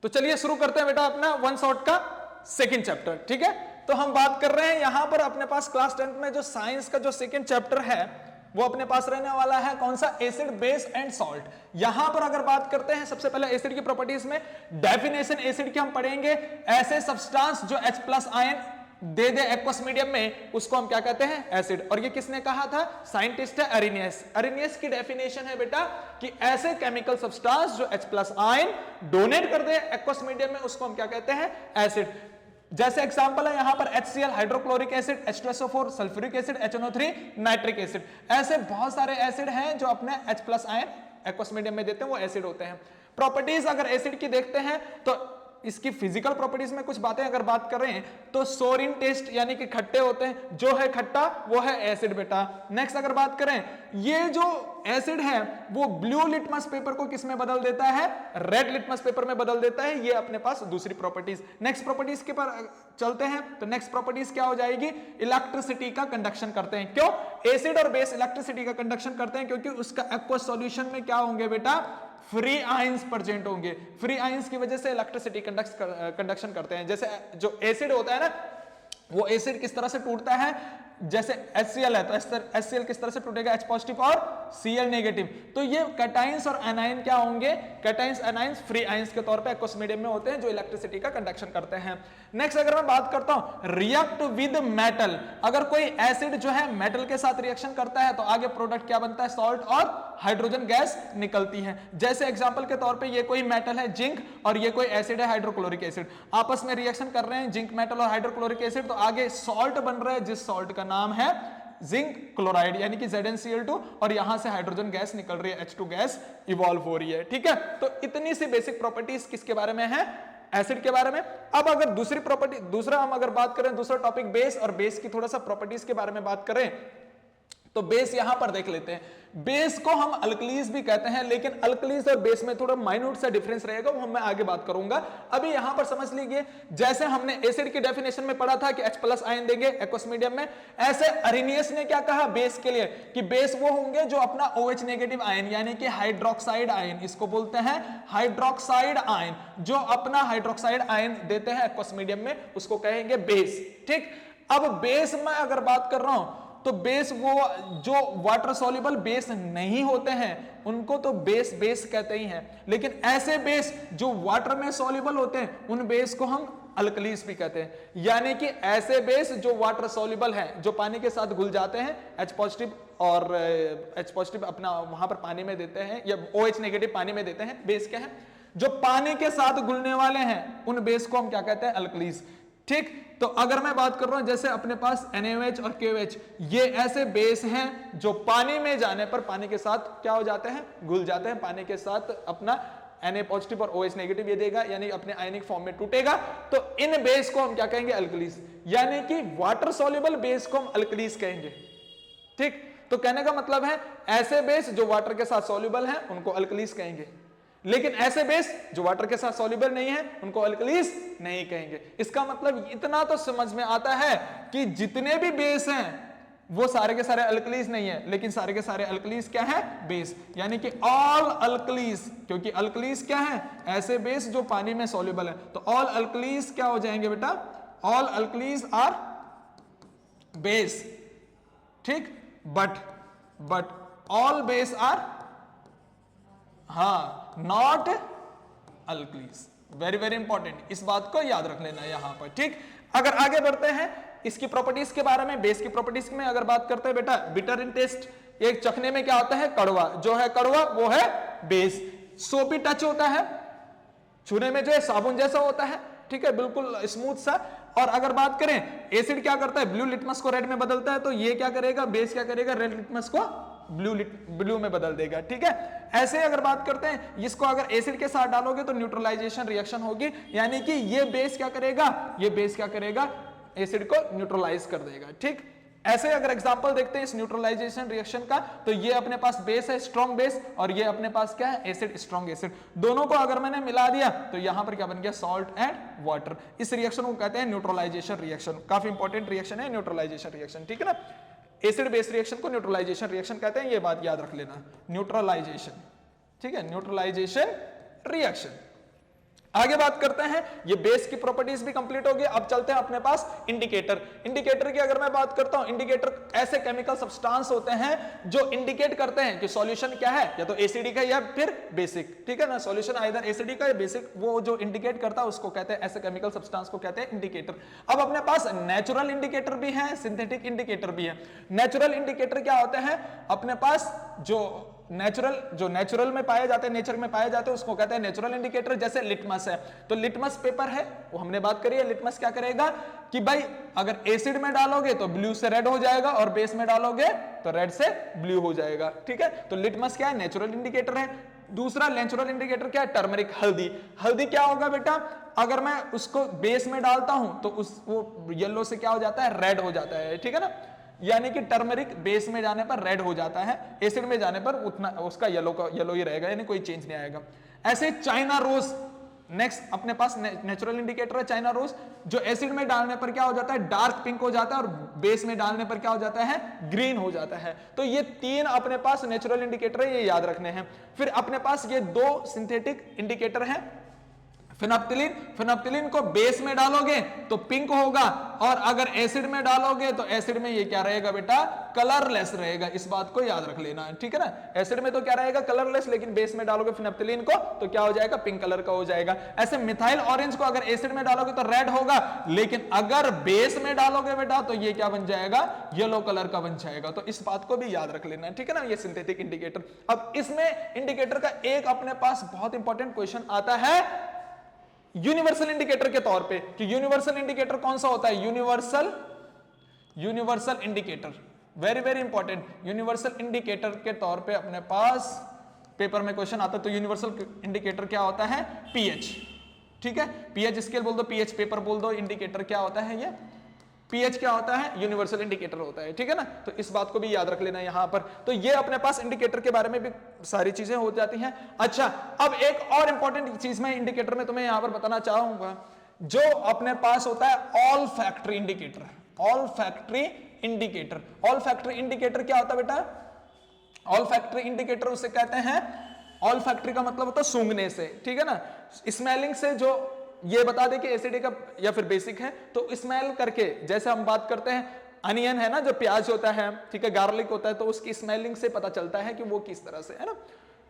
तो चलिए शुरू करते हैं बेटा अपना वन शॉट का सेकंड चैप्टर। ठीक है, तो हम बात कर रहे हैं यहां पर अपने पास क्लास 10 में जो साइंस का जो सेकंड चैप्टर है वो अपने पास रहने वाला है कौन सा, एसिड, बेस एंड सॉल्ट। यहां पर अगर बात करते हैं सबसे पहले एसिड की प्रॉपर्टीज में डेफिनेशन एसिड की हम पढ़ेंगे। ऐसे सब्सटेंस जो H+ आयन दे दे एक्वस मीडियम में उसको हम क्या कहते हैं, एसिड। और ये किसने कहा था, साइंटिस्ट है अरेनियस। अरेनियस की डेफिनेशन है बेटा कि ऐसे केमिकल सब्सटेंस जो H+ आयन डोनेट कर दे एक्वस मीडियम में उसको हम क्या कहते हैं, एसिड। जैसे एग्जांपल है यहां पर HCl hydrochloric acid, H2SO4 sulphuric acid, HNO3 nitric acid. ऐसे बहुत सारे एसिड हैं जो अपने H+ आयन एक्वस मीडियम में देते हैं, वो एसिड होते हैं। प्रॉपर्टीज अगर एसिड की देखते हैं तो इसकी फिजिकल प्रॉपर्टीज में कुछ बातें अगर बात कर रहे हैं तो सोरिन टेस्ट यानी कि खट्टे होते हैं, जो है खट्टा वो है एसिड बेटा। नेक्स्ट अगर बात करें ये जो एसिड है वो ब्लू लिटमस पेपर को किस में बदल देता है, रेड लिटमस पेपर में बदल देता है। ये अपने पास दूसरी प्रॉपर्टीज। नेक्स्ट प्रॉपर्टीज के पर चलते हैं तो नेक्स्ट प्रॉपर्टीज क्या हो जाएगी, इलेक्ट्रिसिटी का कंडक्शन करते हैं। क्यों, एसिड और बेस इलेक्ट्रिसिटी का कंडक्शन करते हैं क्योंकि उसका एक्वस सॉल्यूशन में क्या होंगे बेटा, फ्री आयंस प्रेजेंट होंगे। फ्री आयंस की वजह से इलेक्ट्रिसिटी कंडक्शन करते हैं। जैसे जो एसिड होता है ना, वो एसिड किस तरह से टूटता है, जैसे HCl है तो HCl किस तरह से टूटेगा, H+ और Cl नेगेटिव। तो ये कैटाइंस और एनाइन क्या होंगे, कैटाइंस एनाइंस फ्री आयंस के तौर पे एक्वस मीडियम में होते हैं जो इलेक्ट्रिसिटी का कंडक्शन करते हैं। नेक्स्ट अगर मैं बात करता हूं रिएक्ट विद मेटल, अगर कोई एसिड जो है मेटल के साथ रिएक्शन करता है तो आगे प्रोडक्ट क्या बनता है, सॉल्ट और हाइड्रोजन गैस निकलती है। जैसे एग्जांपल के तौर पे ये कोई मेटल है जिंक और ये कोई एसिड है हाइड्रोक्लोरिक एसिड, आपस में रिएक्शन कर रहे हैं जिंक मेटल और हाइड्रोक्लोरिक एसिड, तो आगे सॉल्ट बन रहा है जिस सॉल्ट का नाम है जिंक क्लोराइड यानी कि ZnCl2 और यहां से हाइड्रोजन गैस निकल रही है, H2 गैस इवॉल्व हो रही है। ठीक है, तो इतनी सी बेसिक प्रॉपर्टीज किसके बारे में है, एसिड के बारे में। अब अगर दूसरी प्रॉपर्टी, दूसरा हम अगर बात करें, दूसरा टॉपिक बेस, और बेस की थोड़ा सा प्रॉपर्टीज के बारे में बात करें तो बेस यहां पर देख लेते हैं। बेस को हम अल्कलीज भी कहते हैं, लेकिन अल्कलीज और बेस में थोड़ा माइन्यूट सा डिफरेंस रहेगा, वो मैं आगे बात करूंगा। अभी यहां पर समझ लीजिए जैसे हमने एसिड की डेफिनेशन में पढ़ा था कि H+ आयन देंगे एक्वस मीडियम में, ऐसे अरेनियस ने क्या कहा बेस के लिए कि बेस वो होंगे जो अपना OH नेगेटिव आयन यानी कि हाइड्रोक्साइड आयन, इसको बोलते हैं हाइड्रोक्साइड आयन, जो अपना हाइड्रोक्साइड आयन देते हैं एक्वस मीडियम में उसको कहेंगे बेस। ठीक, अब बेस में अगर बात कर रहा हूं तो बेस वो जो वाटर सॉल्युबल बेस नहीं होते हैं उनको तो बेस कहते ही हैं, लेकिन ऐसे बेस जो वाटर में सॉल्युबल होते हैं उन बेस को हम अल्कलीज भी कहते हैं। यानी कि ऐसे बेस जो वाटर सॉल्युबल हैं, जो पानी के साथ घुल जाते हैं, H+ और H+ अपना वहां पर पानी में देते हैं या OH नेगेटिव पानी में देते हैं, बेस क्या है, जो पानी के साथ घुलने वाले हैं उन बेस को हम क्या कहते हैं, अल्कलीज। ठीक, तो अगर मैं बात कर रहा हूं जैसे अपने पास NaOH और KOH, ये ऐसे बेस हैं जो पानी में जाने पर पानी के साथ क्या हो जाते हैं, घुल जाते हैं, पानी के साथ अपना Na+ और OH नेगेटिव ये देगा यानी अपने आयनिक फॉर्म में टूटेगा, तो इन बेस को हम क्या कहेंगे, अल्कलीज। यानी कि वाटर सॉल्युबल बेस को हम अल्कलीज कहेंगे। ठीक, तो कहने का मतलब है ऐसे बेस जो वाटर के साथ सॉल्युबल हैं उनको अल्कलीज कहेंगे, लेकिन ऐसे बेस जो वाटर के साथ सॉल्युबल नहीं है उनको अल्कलीज नहीं कहेंगे। इसका मतलब इतना तो समझ में आता है कि जितने भी बेस हैं वो सारे के सारे अल्कलीज नहीं है, लेकिन सारे के सारे अल्कलीज क्या है, बेस। यानी कि ऑल अल्कलीज, क्योंकि अल्कलीज क्या है, ऐसे बेस जो पानी में सॉल्युबल है, तो ऑल अल्कलीज क्या हो जाएंगे बेटा, ऑल अल्कलीज आर बेस। ठीक, but all base are not alkalis. Very important, इस बात को याद रख लेना यहां पर। ठीक, अगर आगे बढ़ते हैं इसकी प्रॉपर्टीज के बारे में, बेस की प्रॉपर्टीज में अगर बात करते हैं बेटा, बिटर इन टेस्ट, एक चखने में क्या होता है, कड़वा, जो है कड़वा वो है बेस। सोपी टच होता है, छूने में जो है साबुन जैसा होता है, ठीक है, बिल्कुल स्मूथ सा। और अगर बात करें एसिड क्या करता है, ब्लू लिटमस को रेड में बदलता है, तो ये क्या करेगा, बेस क्या करेगा, रेड लिटमस को ब्लू में बदल देगा। ठीक है, ऐसे अगर बात करते हैं इसको अगर एसिड के साथ डालोगे तो न्यूट्रलाइजेशन रिएक्शन होगी, यानी कि ये बेस क्या करेगा, ये बेस क्या करेगा, एसिड को न्यूट्रलाइज कर देगा। ठीक, ऐसे अगर एग्जांपल देखते हैं इस न्यूट्रलाइजेशन रिएक्शन का, तो ये अपने पास बेस है स्ट्रॉन्ग बेस, और ये अपने पास क्या है, एसिड स्ट्रॉन्ग एसिड। दोनों को अगर मैंने मिला दिया तो यहां पर क्या बन गया, सॉल्ट एंड वाटर। इस रिएक्शन को कहते हैं न्यूट्रलाइजेशन रिएक्शन। काफी इंपॉर्टेंट रिएक्शन है न्यूट्रलाइजेशन रिएक्शन। ठीक है ना, एसिड बेस रिएक्शन को न्यूट्रलाइजेशन रिएक्शन कहते हैं, ये बात याद रख लेना, न्यूट्रलाइजेशन। ठीक है, न्यूट्रलाइजेशन रिएक्शन। आगे बात करते हैं, ये बेस की प्रॉपर्टीज भी कंप्लीट होगी। अब चलते हैं अपने पास इंडिकेटर। इंडिकेटर की अगर मैं बात करता हूं, इंडिकेटर ऐसे केमिकल सब्सटेंस होते हैं जो इंडिकेट करते हैं कि सॉल्यूशन क्या है, या तो एसिडिक है या फिर बेसिक, ठीक है ना। सॉल्यूशन आइदर एसिडिक है या बेसिक, वो जो इंडिकेट करता है उसको कहते हैं, ऐसे केमिकल सब्सटेंस को कहते हैं इंडिकेटर। अब अपने पास नेचुरल इंडिकेटर भी है, सिंथेटिक इंडिकेटर भी है। नेचुरल इंडिकेटर क्या होते हैं, अपने पास जो नेचुरल में पाए जाते हैं, नेचर में पाए जाते हैं, उसको कहते हैं नेचुरल इंडिकेटर। जैसे लिटमस है, तो लिटमस पेपर है, वो हमने बात करी है। लिटमस क्या करेगा कि भाई अगर एसिड में डालोगे तो ब्लू से रेड हो जाएगा, और बेस में डालोगे तो रेड से ब्लू हो जाएगा, ठीक है। तो लिटमस क्या है, नेचुरल इंडिकेटर है। दूसरा नेचुरल इंडिकेटर क्या है, टर्मरिक, हल्दी। हल्दी क्या होगा बेटा, अगर मैं उसको बेस में डालता हूं तो वो येलो से क्या हो जाता है, रेड हो जाता है, ठीक है ना। यानी कि टर्मरिक बेस में जाने पर रेड हो जाता है, एसिड में जाने पर उतना उसका येलो ही रहेगा, यानी कोई चेंज नहीं आएगा। ऐसे चाइना रोज नेक्स्ट अपने पास नेचुरल इंडिकेटर है, चाइना रोज, जो एसिड में डालने पर क्या हो जाता है, डार्क पिंक हो जाता है, और बेस में डालने पर क्या हो जाता है, ग्रीन हो जाता है। तो ये तीन अपने पास नेचुरल इंडिकेटर है, ये याद रखने हैं। फिर अपने पास ये दो सिंथेटिक इंडिकेटर है। फिनोप्टिलीन को बेस में डालोगे तो पिंक होगा, और अगर एसिड में डालोगे तो एसिड में ये क्या रहेगा बेटा, कलरलेस रहेगा। इस बात को याद रख लेना है, ठीक है ना। एसिड में तो क्या रहेगा, कलरलेस, लेकिन बेस में डालोगे फिनोप्टिलीन को तो क्या हो जाएगा, पिंक कलर का हो जाएगा। ऐसे मिथाइल ऑरेंज को अगर एसिड में डालोगे तो रेड होगा, लेकिन अगर बेस में डालोगे बेटा तो ये क्या बन जाएगा, येलो कलर का बन जाएगा। तो इस बात को भी याद रख लेना है, ठीक है ना। ये सिंथेटिक इंडिकेटर। अब इसमें इंडिकेटर का एक अपने पास बहुत इंपॉर्टेंट क्वेश्चन आता है यूनिवर्सल इंडिकेटर के तौर पे, कि यूनिवर्सल इंडिकेटर कौन सा होता है, universal indicator, very very important. Universal indicator के तौर पे अपने पास पेपर में क्वेश्चन आता है। तो यूनिवर्सल इंडिकेटर क्या होता है, पीएच, ठीक है। पीएच स्केल बोल दो, पीएच पेपर बोल दो, इंडिकेटर क्या होता है, ये पीएच क्या होता है, यूनिवर्सल इंडिकेटर होता है, ठीक है ना। तो इस बात को भी याद रख लेना यहां पर। तो ये अपने पास इंडिकेटर के बारे में भी सारी चीजें हो जाती हैं। अच्छा, अब एक और इंपॉर्टेंट चीज मैं इंडिकेटर में तुम्हें यहां पर बताना चाहूंगा, जो अपने पास होता है all factory indicator. All factory indicator, all factory indicator क्या होता है बेटा, ऑल फैक्ट्री इंडिकेटर उसे कहते हैं, ऑल फैक्ट्री का मतलब होता है सूंघने से, ठीक है ना। स्मेलिंग से जो ये बता दे कि एसिडिक या फिर बेसिक है, तो स्मेल करके, जैसे हम बात करते हैं अनियन है ना, जो प्याज होता है, ठीक है, गार्लिक होता है, तो उसकी स्मेलिंग से पता चलता है कि वो किस तरह से है ना।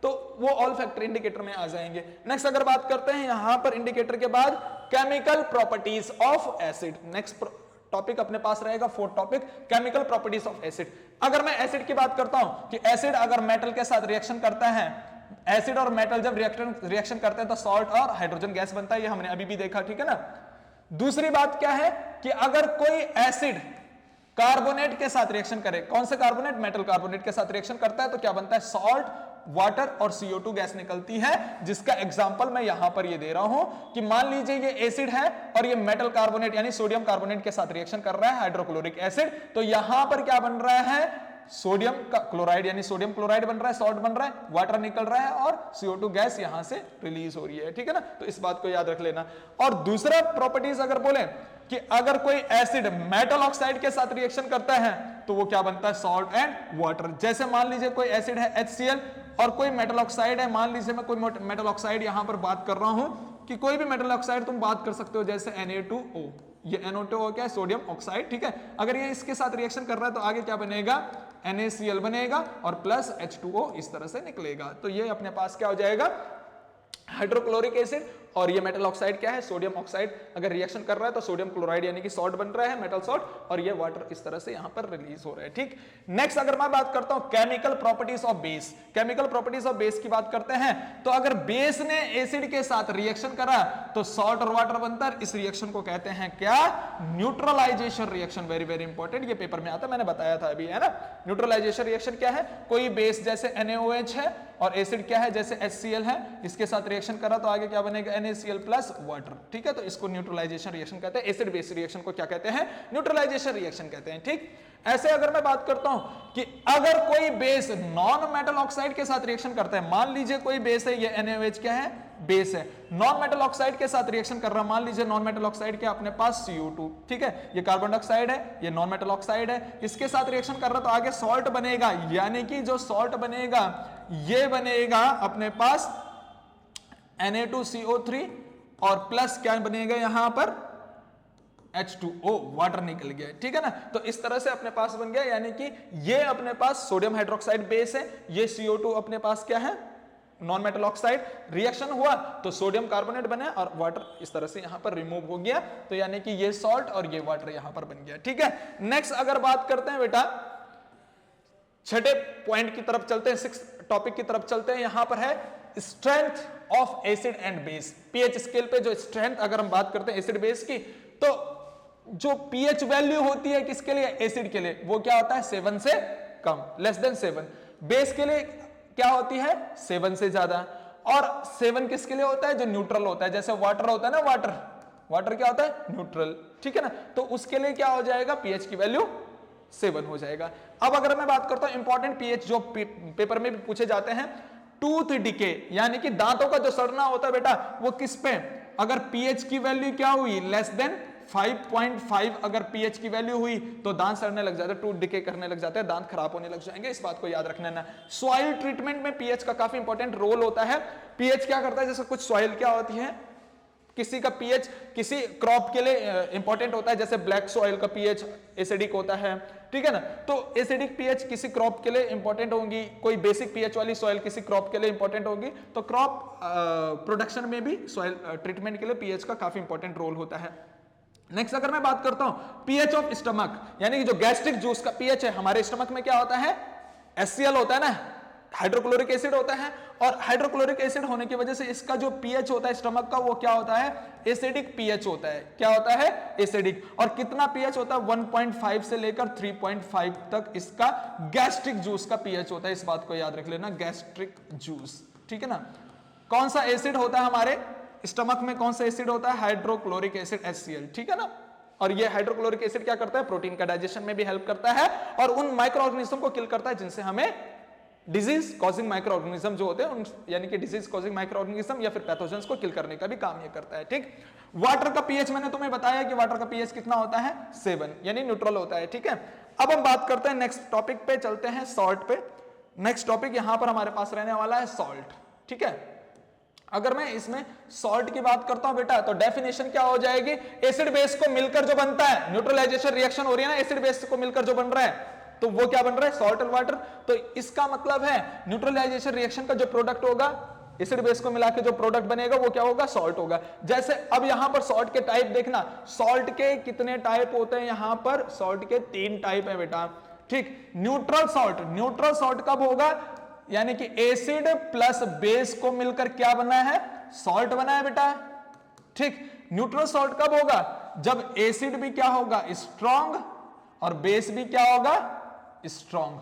तो वो ऑल फैक्टर इंडिकेटर में आ जाएंगे। नेक्स्ट अगर बात करते हैं यहां पर इंडिकेटर के बाद chemical properties of acid. Next topic अपने पास रहेगा, fourth topic, chemical properties of acid. अगर मैं एसिड की बात करता हूं कि एसिड अगर मेटल के साथ रिएक्शन करता है, एसिड और मेटल जब रिएक्शन करते हैं तो सॉल्ट और हाइड्रोजन गैस बनता है, ये हमने अभी भी देखा, ठीक है ना। दूसरी बात क्या है कि अगर कोई एसिड कार्बोनेट के साथ रिएक्शन करे, कौन से कार्बोनेट, मेटल कार्बोनेट के साथ रिएक्शन करता है तो क्या बनता है, सॉल्ट, वाटर और CO2 गैस निकलती है। जिसका एग्जांपल मैं यहां पर ये दे रहा हूं कि मान लीजिए ये एसिड है और ये मेटल कार्बोनेट यानी सोडियम कार्बोनेट के साथ रिएक्शन कर रहा है, हाइड्रोक्लोरिक एसिड, तो यहां पर क्या बन रहा है, सोडियम का क्लोराइड यानी सोडियम क्लोराइड बन रहा है, सॉल्ट बन रहा है, वाटर निकल रहा है और CO2 गैस यहां से रिलीज हो रही है, ठीक है ना। तो इस बात को याद रख लेना। और दूसरा प्रॉपर्टीज अगर बोले कि अगर कोई एसिड मेटल ऑक्साइड के साथ रिएक्शन करता है तो वो क्या बनता है, सॉल्ट एंड वाटर। जैसे मान लीजिए कोई एसिड है HCl और कोई मेटल ऑक्साइड है, मान लीजिए मैं कोई मेटल ऑक्साइड यहां पर बात कर रहा हूं कि कोई भी मेटल ऑक्साइड तुम बात कर सकते हो, जैसे Na2O, ये NO2 क्या है, सोडियम ऑक्साइड, ठीक है। अगर ये इसके साथ रिएक्शन कर रहा है तो आगे क्या बनेगा, NaCl बनेगा और प्लस H2O इस तरह से निकलेगा। तो ये अपने पास क्या हो जाएगा, हाइड्रोक्लोरिक एसिड, और ये मेटल ऑक्साइड क्या है, सोडियम ऑक्साइड। अगर रिएक्शन कर रहा है तो सोडियम क्लोराइड यानी कि सॉल्ट बन रहा है, मेटल सॉल्ट, और ये वाटर इस तरह से यहां पर रिलीज हो रहा है, ठीक। नेक्स्ट अगर मैं बात करता हूं chemical properties of base, chemical properties of base की बात करते हैं तो अगर बेस ने एसिड के साथ रिएक्शन करा तो सॉल्ट और वाटर बनता है। इस रिएक्शन को कहते हैं क्या, neutralisation reaction. Very very important, ये पेपर में आता है, मैंने बताया था अभी, है ना। न्यूट्रलाइजेशन रिएक्शन क्या है, कोई बेस जैसे NaOH है और एसिड क्या है, जैसे HCl है, इसके साथ रिएक्शन करा तो आगे क्या बनेगा, NaCl प्लस वाटर, ठीक है। तो इसको न्यूट्रलाइजेशन रिएक्शन कहते हैं। एसिड बेस रिएक्शन को क्या कहते हैं, न्यूट्रलाइजेशन रिएक्शन कहते हैं, ठीक। ऐसे अगर मैं बात करता हूं कि अगर कोई बेस नॉन मेटल ऑक्साइड के साथ रिएक्शन करता है, मान लीजिए कोई बेस है, ये NaOH क्या है, बेस है, नॉन मेटल ऑक्साइड के साथ रिएक्शन कर रहा है, मान लीजिए नॉन मेटल ऑक्साइड क्या अपने पास CO2, ठीक है, ये कार्बन डाइऑक्साइड है, ये नॉन मेटल ऑक्साइड है, इसके साथ रिएक्शन कर रहा है तो आगे सॉल्ट बनेगा, यानी कि जो सॉल्ट बनेगा ये बनेगा अपने पास Na2CO3 और प्लस क्या बनेगा यहां पर H2O, वाटर निकल गया, ठीक है ना। तो इस तरह से अपने पास बन गया, यानी कि ये अपने पास सोडियम हाइड्रोक्साइड बेस है, ये CO2 अपने पास क्या है, नॉन मेटल ऑक्साइड। रिएक्शन हुआ तो सोडियम कार्बोनेट बना और वाटर इस तरह से यहां पर रिमूव हो गया, तो यानी कि ये सॉल्ट और ये वाटर यहां पर बन गया, ठीक है। नेक्स्ट अगर बात करते हैं बेटा, छठे पॉइंट की तरफ चलते हैं, सिक्स टॉपिक की तरफ चलते हैं। यहां पर है strength of acid and base. PH scale पे जो स्ट्रेंथ अगर हम बात करते हैं एसिड बेस की, तो जो पीएच वैल्यू होती है किसके लिए, एसिड के लिए, वो क्या होता है 7 से कम, लेस देन 7। बेस के लिए क्या होती है 7 से ज्यादा, और 7 किसके लिए होता है, जो न्यूट्रल होता है, जैसे वाटर होता है ना, वाटर क्या होता है न्यूट्रल, ठीक है ना। तो उसके लिए क्या हो जाएगा, पीएच की वैल्यू 7 हो जाएगा। अब अगर मैं बात करता हूं इंपॉर्टेंट पीएच जो पेपर में भी पूछे जाते हैं, टूथ डिके यानी कि दांतों का जो सड़ना होता है बेटा, वो किस पे, अगर पीएच की वैल्यू क्या हुई लेस देन 5.5, अगर पीएच की वैल्यू हुई तो दांत सड़ने लग जाते हैं, टूथ डिके करने लग जाते हैं, दांत खराब होने लग जाएंगे, इस बात को याद रखना ना। सॉइल ट्रीटमेंट में पीएच का काफी इंपॉर्टेंट रोल होता है। पीएच क्या करता है, जैसे कुछ सॉइल क्या होती है, किसी का पीएच किसी क्रॉप के लिए इंपॉर्टेंट होता है, जैसे ब्लैक सॉइल का पीएच एसिडिक होता है, ठीक है ना। तो एसिडिक पीएच किसी क्रॉप के लिए इंपॉर्टेंट होंगी, कोई बेसिक पीएच वाली सॉइल किसी क्रॉप के लिए इंपॉर्टेंट होगी, तो क्रॉप प्रोडक्शन में भी सॉइल ट्रीटमेंट के लिए पीएच का काफी इंपॉर्टेंट रोल होता है। नेक्स्ट अगर मैं बात करता हूं पीएच ऑफ स्टमक, यानी कि जो गैस्ट्रिक जूस का पीएच है, हमारे स्टमक में क्या होता है, HCl होता है ना, हाइड्रोक्लोरिक एसिड होता है, और हाइड्रोक्लोरिक एसिड होने की वजह से इसका जो पीएच होता है स्टमक का, वो क्या होता है, एसिडिक पीएच होता है। क्या होता है, एसिडिक। और कितना पीएच होता है, 1.5 से लेकर 3.5 तक इसका गैस्ट्रिक जूस का पीएच होता है, इस बात को याद रख लेना, गैस्ट्रिक जूस, ठीक है ना। कौन सा एसिड होता है हमारे स्टमक में, कौन सा एसिड होता है, हाइड्रोक्लोरिक एसिड HCl, ठीक है ना। और ये हाइड्रोक्लोरिक एसिड क्या करता है, प्रोटीन का डाइजेशन में भी हेल्प करता है, और उन माइक्रो ऑर्गेनिज्म को किल करता है जिनसे हमें डिजीज कॉजिंग माइक्रो ऑर्गेनिज्म जो होते हैं उन, यानी कि डिजीज कॉजिंग माइक्रो ऑर्गेनिज्म या फिर पैथोजेंस को किल करने का भी काम ये करता है, ठीक। वाटर का पीएच मैंने तुम्हें बताया कि वाटर का पीएच कितना होता है 7, यानी न्यूट्रल होता है, ठीक है। अब हम बात करते हैं नेक्स्ट टॉपिक पे, चलते हैं सॉल्ट पे। नेक्स्ट टॉपिक यहां पर हमारे पास रहने वाला है सॉल्ट, ठीक है। अगर मैं इसमें सॉल्ट की बात करता हूं बेटा, तो डेफिनेशन क्या हो जाएगी, एसिड बेस को मिलकर जो बनता है, न्यूट्रलाइजेशन रिएक्शन हो रही है ना, एसिड बेस को मिलकर जो बन रहा है, तो वो क्या बन रहा है, सॉल्ट और वाटर। तो इसका मतलब है न्यूट्रलाइजेशन रिएक्शन का जो प्रोडक्ट होगा, एसिड बेस को मिला के जो प्रोडक्ट बनेगा वो क्या होगा, सॉल्ट होगा। जैसे अब यहां पर सॉल्ट के टाइप देखना, सॉल्ट के कितने टाइप होते हैं, यहां पर सॉल्ट के 3 टाइप है बेटा, ठीक। न्यूट्रल सॉल्ट कब होगा, यानी कि एसिड प्लस बेस को मिलकर क्या बना है, सॉल्ट बना है बेटा, ठीक। न्यूट्रल सॉल्ट कब होगा, जब एसिड भी क्या होगा, स्ट्रॉन्ग, और बेस भी क्या होगा, स्ट्रॉन्ग,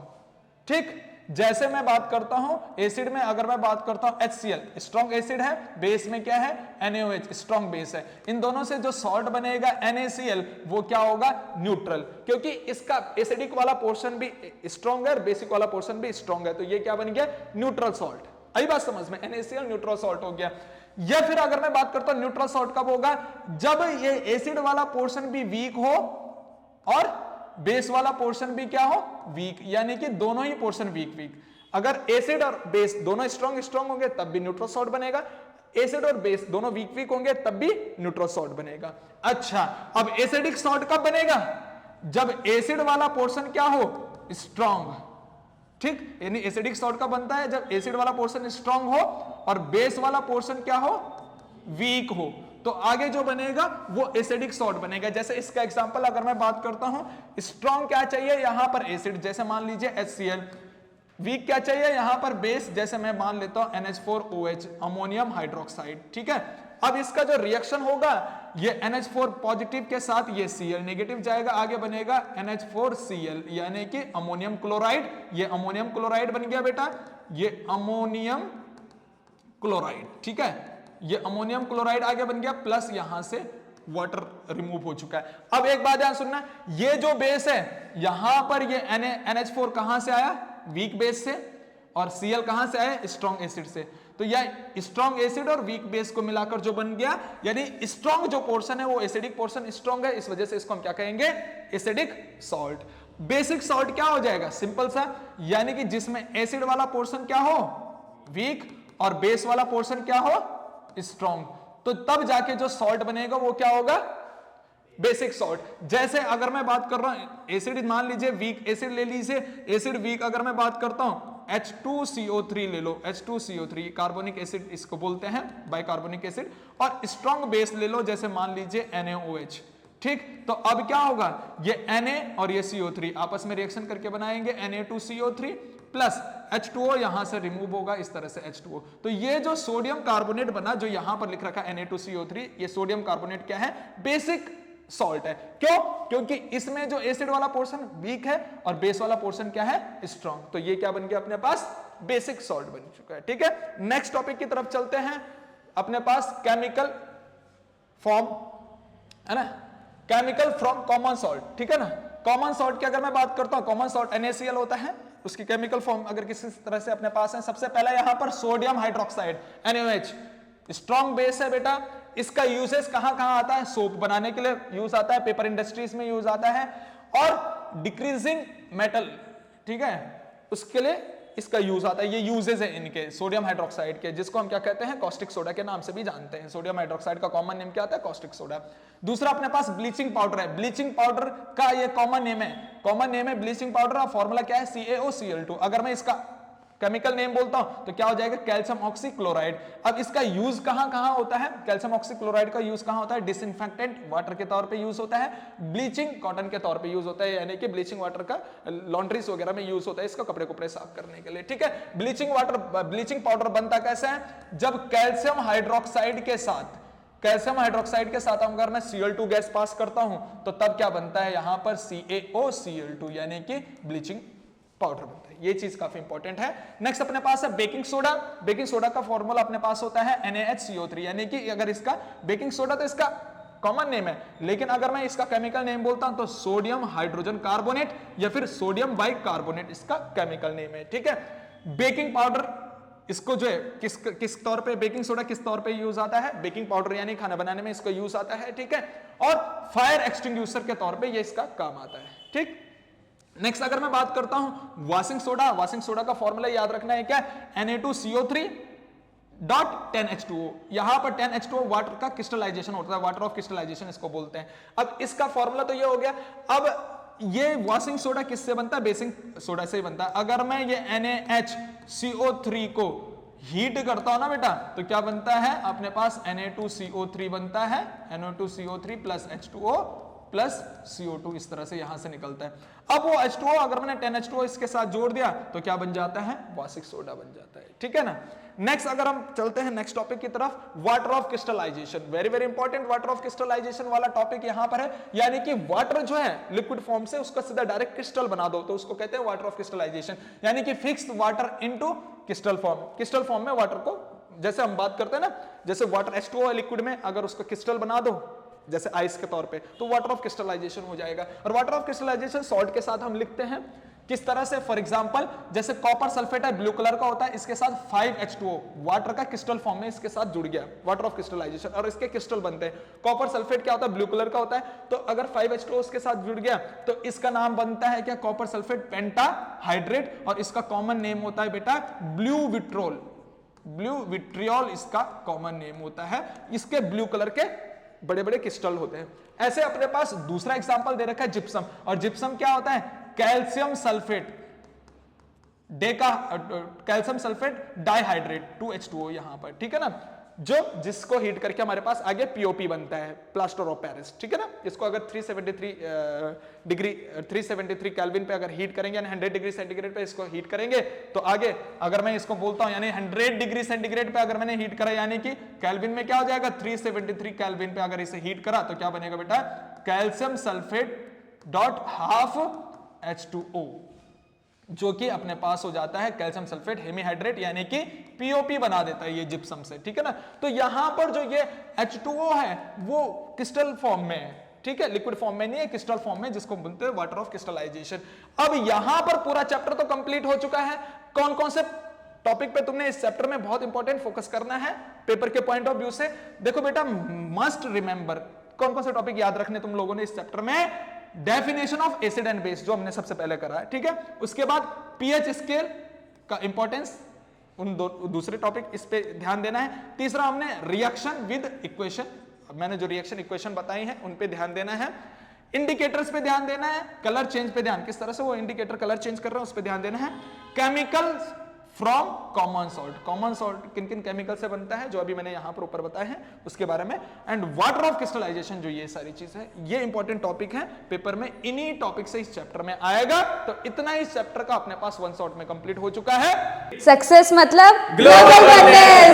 ठीक। जैसे मैं बात करता हूं एसिड में, अगर मैं बात करता हूं HCl स्ट्रॉन्ग एसिड है, बेस में क्या है NaOH स्ट्रॉन्ग बेस है, इन दोनों से जो सॉल्ट बनेगा NaCl वो क्या होगा, न्यूट्रल, क्योंकि इसका एसिडिक वाला पोर्शन भी स्ट्रॉन्ग है और बेसिक वाला पोर्शन भी स्ट्रॉन्ग है, तो ये क्या बन गया, न्यूट्रल सॉल्ट। आई बात समझ में, NaCl न्यूट्रल सॉल्ट हो गया। या फिर अगर मैं बात करता हूं न्यूट्रल सॉल्ट कब होगा, जब ये एसिड वाला पोर्शन भी वीक हो और बेस वाला पोर्शन भी क्या हो, वीक, यानी कि दोनों ही पोर्शन वीक। अगर एसिड और बेस दोनों स्ट्रॉन्ग होंगे तब भी न्यूट्रल सॉल्ट बनेगा, एसिड और बेस दोनों वीक होंगे तब भी न्यूट्रल सॉल्ट बनेगा। अच्छा, अब एसिडिक सॉल्ट कब बनेगा, जब एसिड वाला पोर्शन क्या हो, स्ट्रॉन्ग, ठीक। यानी एसिडिक सॉल्ट कब बनता है, जब एसिड वाला पोर्शन स्ट्रॉन्ग हो और बेस वाला पोर्शन क्या हो, वीक हो, तो आगे जो बनेगा वो एसिडिक सॉल्ट बनेगा। जैसे इसका एग्जांपल अगर मैं बात करता हूं, स्ट्रॉन्ग क्या चाहिए यहां पर एसिड, जैसे मान लीजिए HCl, वीक क्या चाहिए यहां पर बेस, जैसे मैं मान लेता हूं NH4OH अमोनियम हाइड्रोक्साइड, ठीक है। अब इसका जो रिएक्शन होगा, ये NH4 पॉजिटिव के साथ ये Cl नेगेटिव जाएगा, आगे बनेगा NH4Cl, यानी कि अमोनियम क्लोराइड, ये अमोनियम क्लोराइड बन गया बेटा, ये अमोनियम क्लोराइड, ठीक है। ये अमोनियम क्लोराइड आगे बन गया, प्लस यहां से वाटर रिमूव हो चुका है। अब एक बात ध्यान सुनना, ये जो बेस है यहां पर ये NH4 कहां से आया, वीक बेस से, और Cl कहां से आया, स्ट्रॉन्ग एसिड से। तो यह स्ट्रॉन्ग एसिड और वीक बेस को मिलाकर जो बन गया, यानी स्ट्रॉन्ग जो पोर्शन है वो एसिडिक पोर्शन स्ट्रॉन्ग है, इस वजह से इसको हम क्या कहेंगे, एसिडिक सॉल्ट। बेसिक सॉल्ट क्या हो जाएगा, सिंपल सा, यानी कि जिसमें एसिड वाला पोर्शन क्या हो, वीक, और बेस वाला पोर्शन क्या हो, स्ट्रॉन्ग। तो तब जाके जो सॉल्ट बनेगा वो क्या होगा, बेसिक सॉल्ट। जैसे अगर मैं बात कर रहा हूं एसिड, मान लीजिए वीक एसिड ले लीजिए, एसिड वीक अगर मैं बात करता हूं H2CO3 ले लो, H2CO3 कार्बोनिक एसिड इसको बोलते हैं, बाइकार्बोनिक एसिड। और स्ट्रॉन्ग बेस ले लो, जैसे मान लीजिए NaOH, ठीक। तो अब क्या होगा, ये Na और ये CO3 आपस में रिएक्शन करके बनाएंगे Na2CO3 प्लस H2O, यहां से रिमूव होगा इस तरह से H2O। तो ये जो सोडियम कार्बोनेट बना, जो यहां पर लिख रखा है Na2CO3, ये सोडियम कार्बोनेट क्या है, बेसिक सॉल्ट है। क्यों, क्योंकि इसमें जो एसिड वाला पोर्शन वीक है और बेस वाला पोर्शन क्या है, स्ट्रॉन्ग। तो ये क्या बन गया अपने पास, बेसिक सॉल्ट बन चुका है। ठीक है, नेक्स्ट टॉपिक की तरफ चलते हैं। अपने पास केमिकल फॉर्म है ना, केमिकल फ्रॉम कॉमन सॉल्ट, ठीक है ना। कॉमन सॉल्ट की अगर मैं बात करता हूं, कॉमन सॉल्ट NaCl होता है, उसकी केमिकल फॉर्म अगर किसी तरह से अपने पास है, सबसे पहला यहां पर sodium hydroxide NaOH, strong base है बेटा। इसका यूजेस कहां कहां आता है, सोप बनाने के लिए यूज आता है, पेपर इंडस्ट्रीज में यूज आता है, और डिक्रीजिंग मेटल, ठीक है, उसके लिए इसका यूज आता है। ये यूजेस है इनके सोडियम हाइड्रोक्साइड के, जिसको हम क्या कहते हैं, कॉस्टिक सोडा के नाम से भी जानते हैं। सोडियम हाइड्रोक्साइड का कॉमन नेम क्या आता है, कॉस्टिक सोडा। दूसरा अपने पास ब्लीचिंग पाउडर है, ब्लीचिंग पाउडर का ये कॉमन नेम है, कॉमन नेम है ब्लीचिंग पाउडर। और फॉर्मूला क्या है, CaOCl2। अगर मैं इसका केमिकल नेम बोलता हूं तो क्या हो जाएगा, कैल्शियम ऑक्सीक्लोराइड। अब इसका यूज कहां कहां होता है, कैल्शियम ऑक्सीक्लोराइड का यूज कहां होता है, डिसइंफेक्टेंट वाटर के तौर पे यूज होता है, ब्लीचिंग कॉटन के तौर पे यूज होता है, यानी कि ब्लीचिंग वाटर का लॉन्ड्रीज वगैरह में यूज होता है, इसका कपड़े कपड़े साफ करने के लिए। ठीक है, ब्लीचिंग वाटर, ब्लीचिंग पाउडर बनता कैसे है, जब कैल्शियम हाइड्रोक्साइड के साथ, कैल्शियम हाइड्रोक्साइड के साथ अगर मैं Cl2 गैस पास करता हूं तो तब क्या बनता है, यहां पर CaOCl2 यानी कि ब्लीचिंग पाउडर बनता है। ये चीज काफी इंपॉर्टेंट है। नेक्स्ट अपने पास है बेकिंग सोडा। बेकिंग सोडा का फॉर्मूला अपने पास होता है NaHCO3, यानी कि अगर इसका बेकिंग सोडा तो इसका कॉमन नेम है, लेकिन अगर मैं इसका केमिकल नेम बोलता हूं तो सोडियम हाइड्रोजन कार्बोनेट या फिर सोडियम बाइकार्बोनेट इसका केमिकल नेम है। ठीक है, बेकिंग पाउडर इसको जो है किस तौर पे, बेकिंग सोडा किस तौर पे यूज आता है, बेकिंग पाउडर यानी खाना बनाने में इसको यूज आता है। ठीक है, और फायर एक्सटिंग्विशर के तौर पे ये इसका काम आता है। ठीक, नेक्स्ट अगर मैं बात करता हूं वॉशिंग सोडा, वॉशिंग सोडा का फॉर्मूला याद रखना है क्या, Na2CO3.10H2O। यहां पर 10H2O वाटर का क्रिस्टलाइजेशन होता है, वाटर ऑफ क्रिस्टलाइजेशन इसको बोलते हैं। अब इसका फॉर्मूला तो ये हो गया। अब ये वॉशिंग सोडा किससे बनता है, बेकिंग सोडा से ही बनता है। अगर मैं ये NaHCO3 को हीट करता हूं ना बेटा, तो क्या बनता है अपने पास, Na2CO3 बनता है, Na2CO3 plus H2O plus CO2, इस तरह से यहां से निकलता है। अब वो H2O अगर मैंने 10H2O इसके साथ जोड़ दिया तो क्या बन जाता है, वार्षिक सोडा बन जाता है। ठीक है ना। नेक्स्ट अगर हम चलते हैं नेक्स्ट टॉपिक की तरफ, water of crystallisation. Very very important water of crystallisation वाला टॉपिक यहां पर है, यानी कि वाटर जो है लिक्विड फॉर्म से उसका सीधा डायरेक्ट क्रिस्टल बना दो तो उसको कहते हैं वाटर ऑफ क्रिस्टलाइजेशन, यानी कि fixed water into crystal form. Crystal form में वाटर को, जैसे हम बात करते हैं ना, जैसे वाटर H2O है लिक्विड में, अगर उसका क्रिस्टल बना दो जैसे आइस के तौर पे, तो वाटर ऑफ क्रिस्टलाइजेशन हो जाएगा। और वाटर ऑफ क्रिस्टलाइजेशन सॉल्ट के साथ हम लिखते हैं किस तरह से, फॉर एग्जांपल जैसे कॉपर सल्फेट है, ब्लू कलर का होता है, इसके साथ 5H2O वाटर का क्रिस्टल फॉर्म में इसके साथ जुड़ गया, वाटर ऑफ क्रिस्टलाइजेशन, और इसके क्रिस्टल बनते हैं। कॉपर सल्फेट क्या होता है, ब्लू कलर का होता है, तो अगर 5H2O इसके साथ जुड़ गया तो इसका नाम बनता है क्या, कॉपर सल्फेट पेंटाहाइड्रेट, और इसका कॉमन नेम होता है बेटा ब्लू विट्रोल, ब्लू विट्रियोल इसका कॉमन नेम होता है। इसके ब्लू कलर के बड़े बड़े क्रिस्टल होते हैं। ऐसे अपने पास दूसरा एग्जांपल दे रखा है जिप्सम, और जिप्सम क्या होता है, calcium sulphate calcium sulphate dihydrate 2H2O यहां पर। ठीक है ना, जो जिसको हीट करके हमारे पास आगे POP बनता है, प्लास्टर ऑफ पेरिस। ठीक है ना, इसको अगर 373 केल्विन पे अगर हीट करेंगे, यानी 100 डिग्री सेंटीग्रेड पे इसको हीट करेंगे तो आगे अगर मैं इसको बोलता हूं, यानी 100 डिग्री सेंटीग्रेड पे अगर मैंने हीट करा, यानी कि केल्विन में क्या हो जाएगा, 373 केल्विन पे अगर इसे हीट करा तो क्या बनेगा बेटा, calcium sulphate dot half H2O, जो कि अपने पास हो जाता है कैल्शियम सल्फेट हेमीहाइड्रेट, यानी कि POP बना देता है ये जिप्सम से। ठीक है ना, तो यहां पर जो ये H2O है वो क्रिस्टल फॉर्म में है। ठीक है, लिक्विड फॉर्म में नहीं है, क्रिस्टल फॉर्म में, जिसको बोलते हैं वाटर ऑफ क्रिस्टलाइजेशन। अब यहां पर पूरा चैप्टर तो कंप्लीट हो चुका है। कौन कौन से टॉपिक पे तुमने इस चैप्टर में बहुत इंपॉर्टेंट फोकस करना है पेपर के पॉइंट ऑफ व्यू से, देखो बेटा, मस्ट रिमेंबर कौन कौन से टॉपिक याद रखने तुम लोगों ने इस चैप्टर में, definition of acid and base जो हमने सबसे पहले करा है। ठीक है, उसके बाद पीएच स्केल का इंपॉर्टेंस, दूसरे टॉपिक इस पे ध्यान देना है। तीसरा हमने रिएक्शन विद इक्वेशन, मैंने जो रिएक्शन इक्वेशन बताई है उन पे ध्यान देना है। इंडिकेटर्स पे ध्यान देना है, कलर चेंज पे ध्यान, किस तरह से वो इंडिकेटर कलर चेंज कर रहे हैं उस पे ध्यान देना है। Chemicals from common salt, common salt किन किन केमिकल से बनता है जो अभी मैंने यहां पर ऊपर बताया है उसके बारे में। एंड वाटर ऑफ क्रिस्टलाइजेशन, जो ये सारी चीज है, ये इंपॉर्टेंट टॉपिक है, पेपर में इन्हीं टॉपिक से इस चैप्टर में आएगा। तो इतना इस चैप्टर का अपने पास वन शॉट में कंप्लीट हो चुका है। सक्सेस मतलब ग्लोबल वननेस।